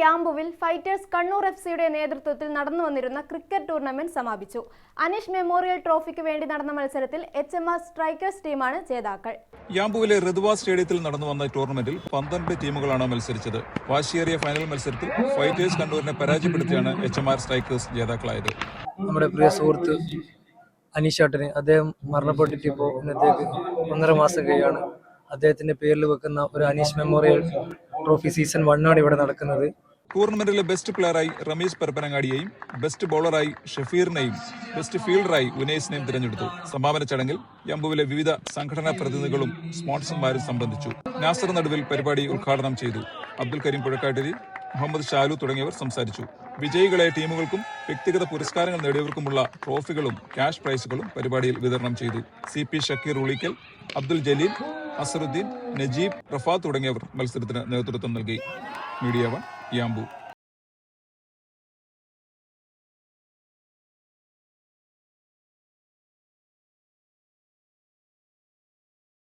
യാംബുവിൽ fighters Kannur എഫ്സിയുടെ നേതൃത്വത്തിൽ നടന്നു വന്നിരുന്ന ക്രിക്കറ്റ് ടൂർണമെന്റ് സമാപിച്ചു. അനീഷ് മെമ്മോറിയൽ ട്രോഫിക്ക് വേണ്ടി നടന്ന മത്സരത്തിൽ HMR സ്ട്രൈക്കേഴ്സ് ടീമാണ് ജേതാക്കൾ. യാംബുവിലെ ഋതുവ സ്റ്റേഡിയത്തിൽ നടന്നു വന്ന ടൂർണമെന്റിൽ 12 ടീമുകളാണ് മത്സരിച്ചത്. വാശിയേറിയ ഫൈനൽ മത്സരത്തിൽ ഫൈറ്റേഴ്സ് കണ്ണൂരിനെ പരാജയപ്പെടുത്തിയാണ് HMR സ്ട്രൈക്കേഴ്സ് ജേതാക്കളായത്. നമ്മുടെ പ്രിയ സുഹൃത്ത് അനീഷ് അദ്ദേഹം മരണപ്പെട്ടിട്ട് ഇപ്പോൾ ഇന്നത്തേക്ക് 1.5 മാസം കഴിയാണ്. അദ്ദേഹത്തിന്റെ പേരിൽ വെക്കുന്ന ഒരു അനീഷ് മെമ്മോറിയൽ ട്രോഫി സീസൺ 1 ആണ് ഇവിടെ നടക്കുന്നത്. ടൂർണമെന്റിലെ ബെസ്റ്റ് പ്ലെയറായി റമീസ് പരപ്പനങ്ങാടിയെയും ബെസ്റ്റ് ബോളറായി ഷഫീറിനെയും ബെസ്റ്റ് ഫീൽഡറായി ഉനൈസിനെയും തിരഞ്ഞെടുത്തു. സമാപന ചടങ്ങിൽ യാംബുവിലെ വിവിധ സംഘടനാ പ്രതിനിധികളും സ്പോൺസർമാരും സംബന്ധിച്ചു. നാസർ നടുവിൽ പരിപാടി ഉദ്ഘാടനം ചെയ്തു. അബ്ദുൽ കരീം പുഴക്കാട്ടിരി, മുഹമ്മദ് ഷാലു തുടങ്ങിയവർ സംസാരിച്ചു. വിജയികളായ ടീമുകൾക്കും വ്യക്തിഗത പുരസ്കാരങ്ങൾ നേടിയവർക്കുമുള്ള ട്രോഫികളും ക്യാഷ് പ്രൈസുകളും പരിപാടിയിൽ വിതരണം ചെയ്തു. CP ഷക്കീർ ഉളിക്കൽ, അബ്ദുൽ ജലീൽ, അസറുദ്ദീൻ, നജീബ്, റഫാത്ത് തുടങ്ങിയവർ മത്സരത്തിന് നേതൃത്വം നൽകി. Media 1 Yanbu.